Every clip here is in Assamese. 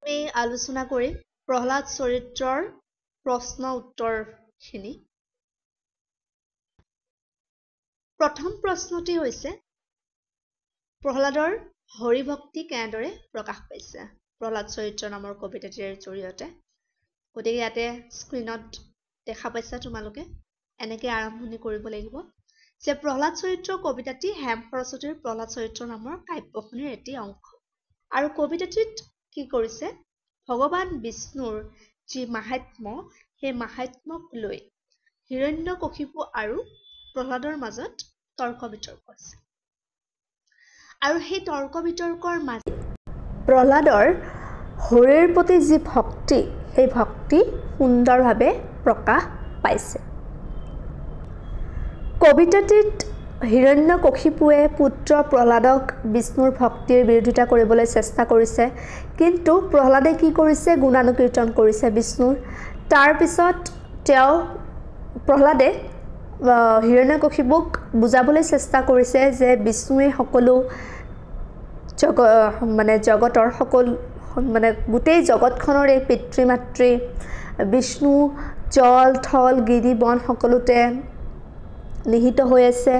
আমি আলোচনা কৰিম প্ৰহ্লাদ চৰিত্ৰৰ প্ৰশ্ন উত্তৰখিনি। প্ৰথম প্ৰশ্নটি হৈছে প্ৰহ্লাদৰ হৰিভক্তি কেনেদৰে প্ৰকাশ পাইছে প্ৰহ্লাদ চৰিত্ৰ নামৰ কবিতাটিৰ জৰিয়তে। গতিকে ইয়াতে স্ক্ৰীনত দেখা পাইছা তোমালোকে এনেকৈ আৰম্ভণি কৰিব লাগিব যে প্ৰহ্লাদ চৰিত্ৰ কবিতাটি হেম সৰস্বতীৰ প্ৰহ্লাদ চৰিত্ৰ নামৰ কাব্যখনিৰ এটি অংশ। আৰু কবিতাটিত কি কৰিছে ভগৱান বিষ্ণুৰ যি মাহাত্ম্য সেই মাহাত্ম্যক লৈ হিৰণ্যকশিপু আৰু প্ৰহ্লাদৰ মাজত তৰ্ক বিতৰ্ক আছে। আৰু সেই তৰ্ক বিতৰ্কৰ মাজত প্ৰহ্লাদৰ হৰিৰ প্ৰতি যি ভক্তি সেই ভক্তি সুন্দৰভাৱে প্ৰকাশ পাইছে। কবিতাটিত হিৰণ্যকশিপুৱে পুত্ৰ প্ৰহ্লাদক বিষ্ণুৰ ভক্তিৰ বিৰোধিতা কৰিবলৈ চেষ্টা কৰিছে, কিন্তু প্ৰহ্লাদে কি কৰিছে গুণানুকীৰ্তন কৰিছে বিষ্ণুৰ। তাৰপিছত প্ৰহ্লাদে হিৰণ্যকশিপুক বুজাবলৈ চেষ্টা কৰিছে যে বিষ্ণুৱে সকলো জগতৰ সকলো গোটেই জগতখনৰ এই পিতৃ মাতৃ বিষ্ণু জল থল গিৰি বন সকলোতে নিহিত হৈ আছে।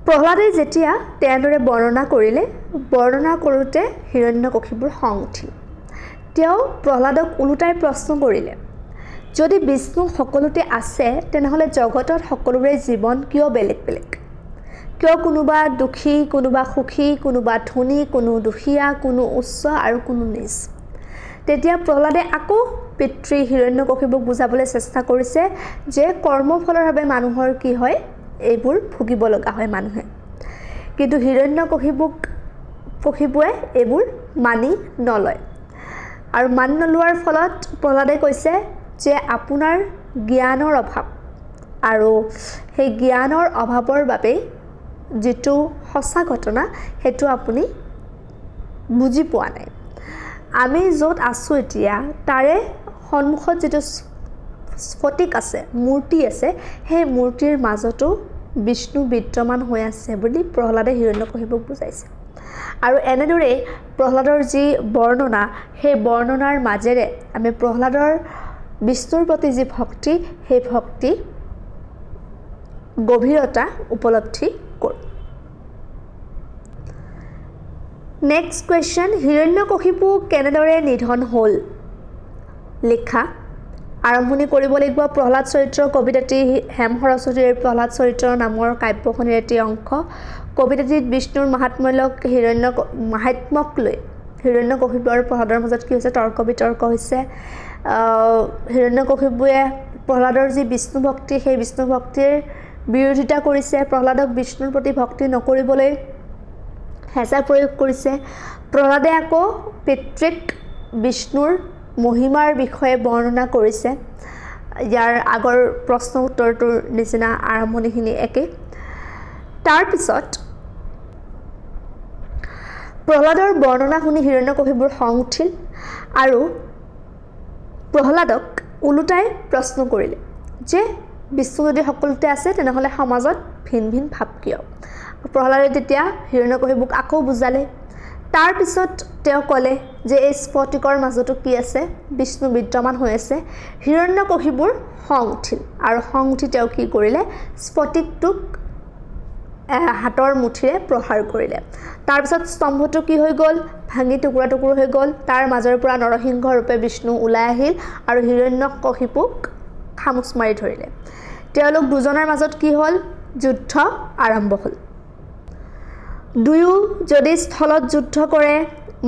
প্ৰহ্লাদে যেতিয়া তেনেদৰে বৰ্ণনা কৰোঁতে হিৰণ্যকশিপুৰ খং উঠিল। তেওঁ প্ৰহ্লাদক ওলোটাই প্ৰশ্ন কৰিলে, যদি বিষ্ণু সকলোতে আছে তেনেহ'লে জগতত সকলোৰে জীৱন কিয় বেলেগ বেলেগ? কিয় কোনোবা দুখী, কোনোবা সুখী, কোনোবা ধনী, কোনো দুখীয়া, কোনো উচ্চ আৰু কোনো নিচ? তেতিয়া প্ৰহ্লাদে আকৌ পিতৃ হিৰণ্যকশিপুক বুজাবলৈ চেষ্টা কৰিছে যে কৰ্মফলৰ বাবে মানুহৰ কি হয় এইবোৰ ভুগিব লগা হয় মানুহে। কিন্তু হিৰণ্যকশিপুৱে এইবোৰ মানি নলয়। আৰু মানি নলোৱাৰ ফলত প্ৰহ্লাদে কৈছে যে আপোনাৰ জ্ঞানৰ অভাৱ, আৰু সেই জ্ঞানৰ অভাৱৰ বাবেই যিটো সঁচা ঘটনা সেইটো আপুনি বুজি পোৱা নাই। আমি য'ত আছোঁ এতিয়া তাৰে সন্মুখত যিটো স্ফটিক আছে, মূৰ্তি আছে, সেই মূৰ্তিৰ মাজতো বিষ্ণু বিদ্যমান হৈ আছে বুলি প্ৰহ্লাদে হিৰণ্যকশিপুক বুজাইছে। আৰু এনেদৰেই প্ৰহ্লাদৰ যি বৰ্ণনা সেই বৰ্ণনাৰ মাজেৰে আমি প্ৰহ্লাদৰ বিষ্ণুৰ প্ৰতি যি ভক্তি সেই ভক্তি গভীৰতা উপলব্ধি কৰোঁ। নেক্সট কুৱেশ্যন, হিৰণ্যকশিপু কেনেদৰে নিধন হ'ল? লিখা আৰম্ভণি কৰিব লাগিব। প্ৰহ্লাদ চৰিত্ৰ কবিতাটি হেম সৰস্বতীৰ প্ৰহ্লাদ চৰিত্ৰ নামৰ কাব্যখনিৰ এটি অংশ। কবিতাটিত বিষ্ণুৰ মাহাত্ম্যক লৈ হিৰণ্যকশিপু আৰু প্ৰহ্লাদৰ মাজত কি হৈছে তৰ্ক বিতৰ্ক হৈছে। হিৰণ্যকশিপুৱে প্ৰহ্লাদৰ যি বিষ্ণু ভক্তি সেই বিষ্ণু ভক্তিৰ বিৰোধিতা কৰিছে, প্ৰহ্লাদক বিষ্ণুৰ প্ৰতি ভক্তি নকৰিবলৈ হেঁচা প্ৰয়োগ কৰিছে। প্ৰহ্লাদে আকৌ পিতৃক বিষ্ণুৰ মহিমাৰ বিষয়ে বৰ্ণনা কৰিছে। ইয়াৰ আগৰ প্ৰশ্ন উত্তৰটোৰ নিচিনা আৰম্ভণিখিনি একে। তাৰপিছত প্ৰহ্লাদৰ বৰ্ণনা শুনি হিৰণ্যকশিপুৰ খং উঠিল আৰু প্ৰহ্লাদক ওলোটাই প্ৰশ্ন কৰিলে যে বিষ্ণু যদি সকলোতে আছে তেনেহ'লে সমাজত ভিন ভিন ভাৱ কিয়? প্ৰহ্লাদে তেতিয়া হিৰণ্যকশিপুক আকৌ বুজালে। তাৰপিছত তেওঁ ক'লে যে এই স্ফটিকৰ মাজতো কি আছে বিষ্ণু বিদ্যমান হৈ আছে। হিৰণ্যকশিপুৰ খং উঠিল আৰু খং উঠি তেওঁ কি কৰিলে স্ফটিকটোক হাতৰ মুঠিৰে প্ৰহাৰ কৰিলে। তাৰপিছত স্তম্ভটো কি হৈ গ'ল ভাঙি টুকুৰা টুকুৰ হৈ গ'ল। তাৰ মাজৰ পৰা নৰসিংহ ৰূপে বিষ্ণু ওলাই আহিল আৰু হিৰণ্যকশিপুক খামোচ মাৰি ধৰিলে। তেওঁলোক দুজনৰ মাজত কি হ'ল যুদ্ধ আৰম্ভ হ'ল। দুয়ো যদি স্থলত যুদ্ধ কৰে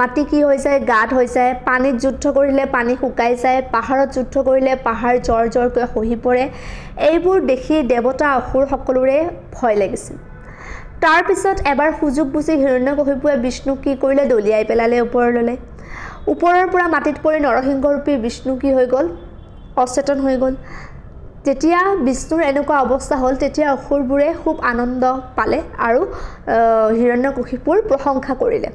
মাটি কি হৈ যায় গাঢ় হৈ যায়, পানীত যুদ্ধ কৰিলে পানী শুকাই যায়, পাহাৰত যুদ্ধ কৰিলে পাহাৰ জৰ জৰকৈ খহি পৰে। এইবোৰ দেখি দেৱতা অসুৰ সকলোৰে ভয় লাগিছিল। তাৰপিছত এবাৰ সুযোগ বুজি হিৰণ্যকশিপুৱে বিষ্ণুক কি কৰিলে দলিয়াই পেলালে ওপৰলৈ। ওপৰৰ পৰা মাটিত পৰি নৰসিংহৰূপী বিষ্ণু কি হৈ গ'ল অচেতন হৈ গ'ল। যেতিয়া বিষ্ণুৰ এনেকুৱা অৱস্থা হ'ল তেতিয়া অসুৰবোৰে খুব আনন্দ পালে আৰু হিৰণ্যকশিপুৰ প্ৰশংসা কৰিলে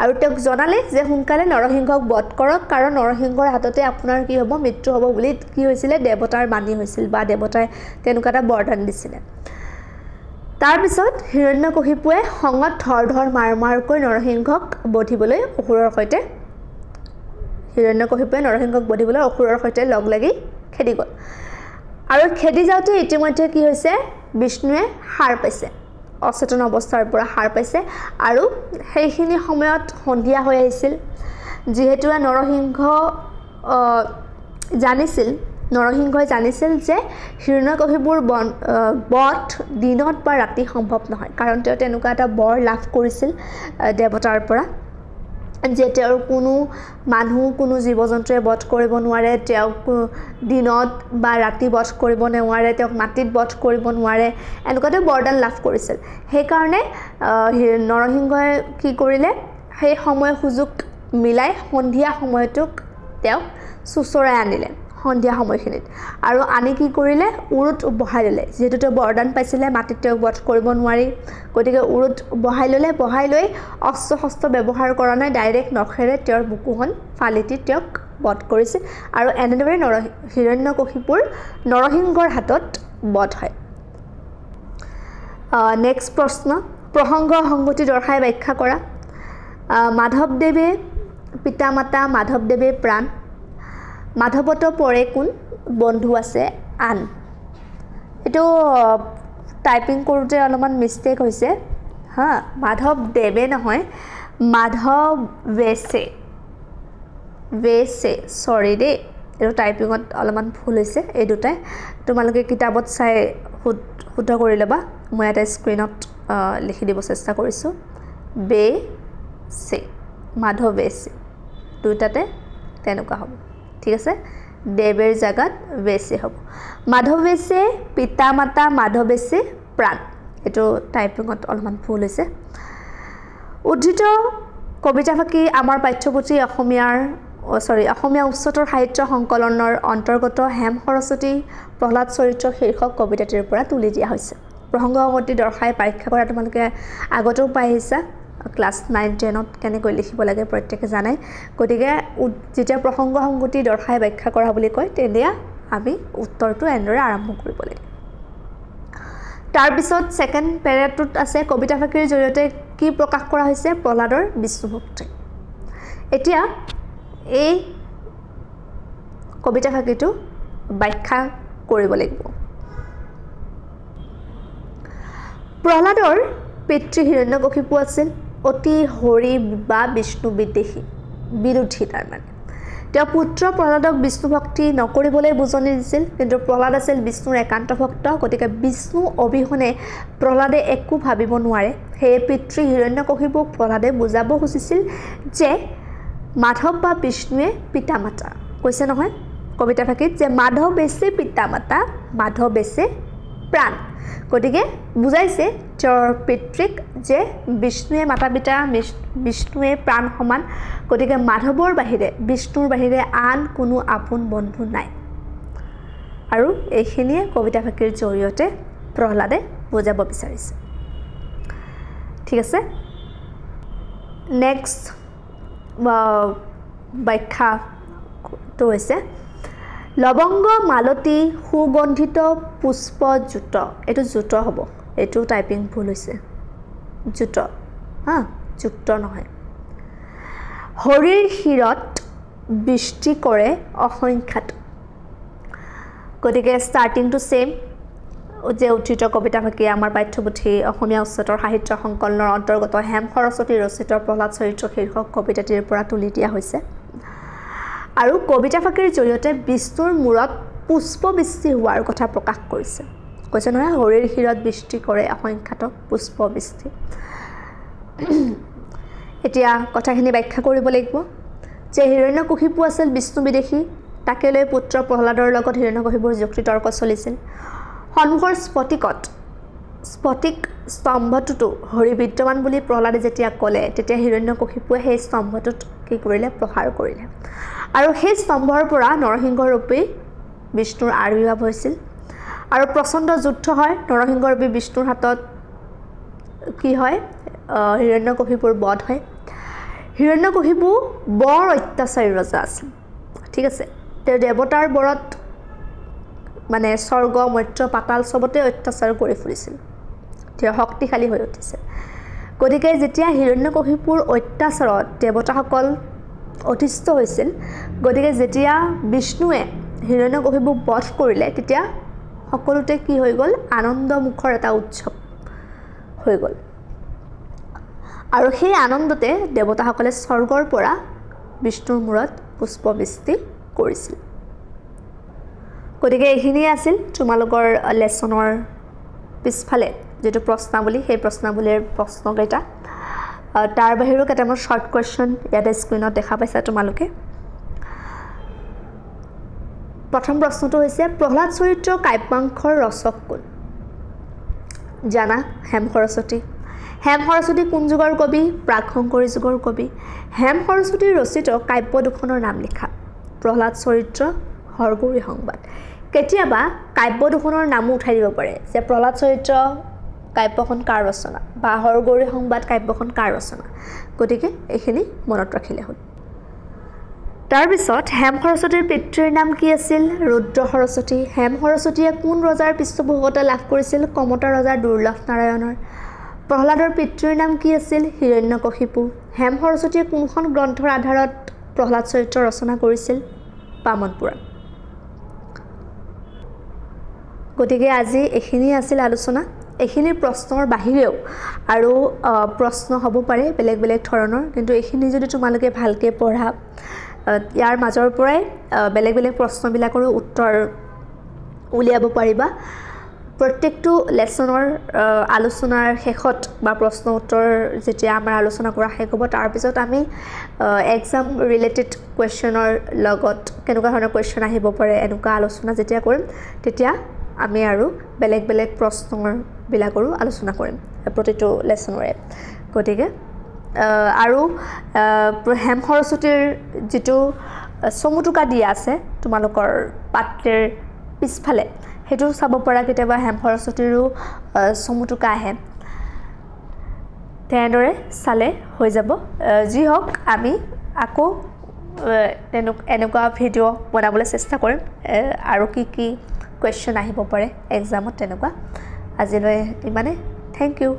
আৰু তেওঁক জনালে যে সোনকালে নৰসিংহক বধ কৰক, কাৰণ নৰসিংহৰ হাততে আপোনাৰ কি হ'ব মৃত্যু হ'ব বুলি কি হৈছিলে দেৱতাৰ বাণী হৈছিল বা দেৱতাই তেনেকুৱা এটা বৰদান দিছিলে। তাৰপিছত হিৰণ্যকশিপুৱে খঙত ধৰ ধৰ মাৰ মাৰকৈ নৰসিংহক বধিবলৈ অসুৰৰ সৈতে হিৰণ্যকশিপুৱে নৰসিংহক বধিবলৈ অসুৰৰ সৈতে লগ লাগি খেদি গ'ল আৰু খেদি যাওঁতে ইতিমধ্যে কি হৈছে বিষ্ণুৱে সাৰ পাইছে অচেতন অৱস্থাৰ পৰা সাৰ পাইছে আৰু সেইখিনি সময়ত সন্ধিয়া হৈ আহিছিল যিহেতু নৰসিংহই জানিছিল যে হিৰণ্যকশিপুৰ বধ দিনত বা ৰাতি সম্ভৱ নহয় কাৰণ তেওঁ তেনেকুৱা এটা বৰ লাভ কৰিছিল দেৱতাৰ পৰা যে তেওঁৰ কোনো মানুহ কোনো জীৱ জন্তুৱে বধ কৰিব নোৱাৰে তেওঁক দিনত বা ৰাতি বধ কৰিব নোৱাৰে তেওঁক মাটিত বধ কৰিব নোৱাৰে এনেকুৱাতে বৰদান লাভ কৰিছিল সেইকাৰণে নৰসিংহই কি কৰিলে সেই সময় সুযোগ মিলাই সন্ধিয়া সময়টোক তেওঁক চুচৰাই আনিলে সন্ধিয়া সময়খিনিত আৰু আনি কি কৰিলে উৰুত বহাই ল'লে যিহেতু তেওঁ বৰদান পাইছিলে মাটিত তেওঁক বধ কৰিব নোৱাৰি গতিকে উৰুত বহাই ল'লে বহাই লৈ অস্ত্ৰ শস্ত্ৰ ব্যৱহাৰ কৰা নাই ডাইৰেক্ট নখেৰে তেওঁৰ বুকুখন ফালিটি তেওঁক বধ কৰিছে আৰু এনেদৰে হিৰণ্যকশিপুৰ নৰসিংহৰ হাতত বধ হয় নেক্সট প্ৰশ্ন প্ৰসংগ সংগতি দৰ্শাই ব্যাখ্যা কৰা মাধৱদেৱে পিতা মাতা মাধৱদেৱে প্ৰাণ মাধৱত পৰে কোন বন্ধু আছে আন এইটো টাইপিং কৰোঁতে অলপমান মিষ্টেক হৈছে হা মাধৱদেৱে নহয় মাধৱেছে সৰি দেই এইটো টাইপিঙত অলপমান ভুল হৈছে এই দুটাই তোমালোকে কিতাপত চাই শুদ্ধ কৰি ল'বা মই এটা স্ক্ৰীনত লিখি দিব চেষ্টা কৰিছোঁ বেছে মাধৱেছে দুটাতে তেনেকুৱা হ'ব ঠিক আছে দেৱেৰ জাগাত বেছে হ'ব মাধৱেছে পিতা মাতা মাধৱেছে প্ৰাণ এইটো টাইপিঙত অলপমান ভুল হৈছে উদ্ধৃত কবিতা ফাঁকি আমাৰ পাঠ্যপুথি অসমীয়া উচ্চতৰ সাহিত্য সংকলনৰ অন্তৰ্গত হেম সৰস্বতী প্ৰহ্লাদ চৰিত্ৰ শীৰ্ষক কবিতাটিৰ পৰা তুলি দিয়া হৈছে প্ৰসংগ সংগতি দৰ্শাই পৰীক্ষা কৰা তোমালোকে আগতেও পাই আহিছা ক্লাছ 9-10ত কেনেকৈ লিখিব লাগে প্ৰত্যেকে জানাই গতিকে যেতিয়া প্ৰসংগ সংগতি দৰ্শাই ব্যাখ্যা কৰা বুলি কয় তেতিয়া আমি উত্তৰটো এনেদৰে আৰম্ভ কৰিব লাগে তাৰপিছত সেকেন্ড পেৰাটোত আছে কবিতা ফাঁকিৰ জৰিয়তে কি প্ৰকাশ কৰা হৈছে প্ৰহ্লাদৰ বিষ্ণু ভক্তি এতিয়া এই কবিতা ফাঁকিটো ব্যাখ্যা কৰিব লাগিব প্ৰহ্লাদৰ পিতৃ হিৰণ্যকশিপু আছিল অতি হৰি বা বিষ্ণু বিৰোধী তাৰমানে তেওঁ পুত্ৰ প্ৰহ্লাদক বিষ্ণু ভক্তি নকৰিবলৈ বুজনি দিছিল কিন্তু প্ৰহ্লাদ আছিল বিষ্ণুৰ একান্ত ভক্ত গতিকে বিষ্ণু অবিহনে প্ৰহ্লাদে একো ভাবিব নোৱাৰে সেয়ে পিতৃ হিৰণ্যকশিপুক প্ৰহ্লাদে বুজাব খুজিছিল যে মাধৱ বা বিষ্ণুৱে পিতা মাতা কৈছে নহয় কবিতা ফাঁকিত যে মাধৱেছে পিতা মাতা মাধৱেছে প্ৰাণ গতিকে বুজাইছে তেওঁৰ পিতৃক যে বিষ্ণুৱে মাতা পিতা বিষ্ণুৱে প্ৰাণ সমান গতিকে মাধৱৰ বাহিৰে বিষ্ণুৰ বাহিৰে আন কোনো আপোন বন্ধু নাই আৰু এইখিনিয়ে কবিতা ফাঁকিৰ জৰিয়তে প্ৰহ্লাদে বুজাব বিচাৰিছে ঠিক আছে নেক্সট ব্যাখ্যাটো হৈছে লবংগ মালতী সুগন্ধিত পুষ্প জুত এইটো জুত হ'ব এইটো টাইপিং ভুল হৈছে জুত হা যুক্ত নহয় হৰিৰ শিৰত বৃষ্টি কৰে অসংখ্যাত গতিকে ষ্টাৰ্টিংটো সেম যে উদ্ধৃত কবিতা ফাঁকি আমাৰ পাঠ্যপুথি অসমীয়া উচ্চতৰ সাহিত্য সংকলনৰ অন্তৰ্গত হেম সৰস্বতী ৰচিত প্ৰহ্লাদ চৰিত্ৰ শীৰ্ষক কবিতাটিৰ পৰা তুলি দিয়া হৈছে আৰু কবিতা ফাঁকিৰ জৰিয়তে বিষ্ণুৰ মূৰত পুষ্পবৃষ্টি হোৱাৰ কথা প্ৰকাশ কৰিছে কৈছে নহয় হৰিৰ শিৰত বৃষ্টি কৰে অসংখ্যাত পুষ্পবৃষ্টি এতিয়া কথাখিনি ব্যাখ্যা কৰিব লাগিব যে হিৰণ্যকশিপু আছিল বিষ্ণু বিদেশী তাকে লৈ পুত্ৰ প্ৰহ্লাদৰ লগত হিৰণ্যকশিপুৰ যুক্তিতৰ্ক চলিছিল সন্মুখৰ স্ফটিক স্তম্ভটোতো হৰি বিদ্যমান বুলি প্ৰহ্লাদে যেতিয়া ক'লে তেতিয়া হিৰণ্যকশিপুৱে সেই স্তম্ভটোত কি কৰিলে প্ৰহাৰ কৰিলে আৰু সেই স্তম্ভৰ পৰা নৰসিংহৰূপী বিষ্ণুৰ আবিৰ্ভাৱ হৈছিল আৰু প্ৰচণ্ড যুদ্ধ হয় নৰসিংহৰূপী বিষ্ণুৰ হাতত কি হয় হিৰণ্যকশিপুৰ বধ হয় হিৰণ্যকশিপু বৰ অত্যাচাৰী ৰজা আছিল ঠিক আছে তেওঁ দেৱতাৰ বৰত মানে স্বৰ্গ মৰ্ত্য পাতাল সবতে অত্যাচাৰ কৰি ফুৰিছিল তেওঁ শক্তিশালী হৈ উঠিছিল গতিকে যেতিয়া হিৰণ্যকশিপুৰ অত্যাচাৰত দেৱতাসকল অতিষ্ঠ হৈছিল গতিকে যেতিয়া বিষ্ণুৱে হিৰণ্যকশিপুক বধ কৰিলে তেতিয়া সকলোতে কি হৈ গ'ল আনন্দমুখৰ এটা উৎসৱ হৈ গ'ল আৰু সেই আনন্দতে দেৱতাসকলে স্বৰ্গৰ পৰা বিষ্ণুৰ মূৰত পুষ্পবৃষ্টি কৰিছিল গতিকে এইখিনি আছিল তোমালোকৰ লেসনৰ পিছফালে যেটো প্ৰশ্নাৱলী সেই প্ৰশ্নাৱলীৰ প্ৰশ্নকেইটা তাৰ বাহিৰেও কেইটামান শৰ্ট কোৱেশ্চন ইয়াতে স্ক্ৰীনত দেখা পাইছা তোমালোকে প্ৰথম প্ৰশ্নটো হৈছে প্ৰহ্লাদ চৰিত্ৰ কাব্যাংশৰ ৰচক কোন জানা হেম সৰস্বতী কোন যুগৰ কবি প্ৰাক-শংকৰী যুগৰ কবি হেম সৰস্বতীৰ ৰচিত কাব্য দুখনৰ নাম লিখা প্ৰহ্লাদ চৰিত্ৰ হৰগৌৰী সংবাদ কেতিয়াবা কাব্য দুখনৰ নাম উঠাই দিব পাৰে যে প্ৰহ্লাদ চৰিত্ৰ কাব্যখন কাৰ ৰচনা বা হৰগৌৰী সংবাদ কাব্যখন কাৰ ৰচনা গতিকে এইখিনি মনত ৰাখিলে হ'ল তাৰ পিছত হেম সৰস্বতীৰ পিতৃৰ নাম কি আছিল ৰুদ্ৰ সৰস্বতী হেম সৰস্বতীয়ে কোন ৰজাৰ পৃষ্ঠপোষকতা লাভ কৰিছিল কমতা ৰজাৰ দুৰ্লভ নাৰায়ণৰ প্ৰহ্লাদৰ পিতৃৰ নাম কি আছিল হিৰণ্যকশিপু হেম সৰস্বতীয়ে কোনখন গ্ৰন্থৰ আধাৰত প্ৰহ্লাদ চৰিত্ৰ ৰচনা কৰিছিল বামন পুৰাণ গতিকে আজি এইখিনি আছিল আলোচনা এইখিনিৰ প্ৰশ্নৰ বাহিৰেও আৰু প্ৰশ্ন হ'ব পাৰে বেলেগ বেলেগ ধৰণৰ কিন্তু এইখিনি যদি তোমালোকে ভালকে পঢ়া ইয়াৰ মাজৰ পৰাই বেলেগ বেলেগ প্ৰশ্নবিলাকৰ উত্তৰ উলিয়াব পাৰিবা প্ৰত্যেকটো লেসনৰ আলোচনাৰ শেষত বা প্ৰশ্ন উত্তৰ যেতিয়া আমাৰ আলোচনা কৰা শেষ হ'ব তাৰ পিছত আমি এক্সাম ৰিলেটেড কোৱেশ্চনৰ লগত কেনেকুৱা ধৰণৰ কোৱেশ্চন আহিব পাৰে এনেকুৱা আলোচনা যেতিয়া কৰিম তেতিয়া আমি আৰু বেলেগ বেলেগ প্ৰশ্নৰ বিলাকৰো আলোচনা কৰিম প্ৰতিটো লেসনৰে গতিকে আৰু হেম সৰস্বতীৰ যেটো সমুটুকা দিয়া আছে তোমালোকৰ পাত্ৰৰ পিছফালে হেতু চাব পৰা কেতিয়াবা হেম সৰস্বতীৰো সমুটুকা আহে তেনেদৰে চালে হৈ যাব যি হওক আমি আকৌ এনেকুৱা ভিডিঅ' বনাবলৈ চেষ্টা কৰিম আৰু কি কোৱেশ্চন আহিব পাৰে এক্সামত তেনেকুৱা আজিলৈ ইমানে থ্যাংক ইউ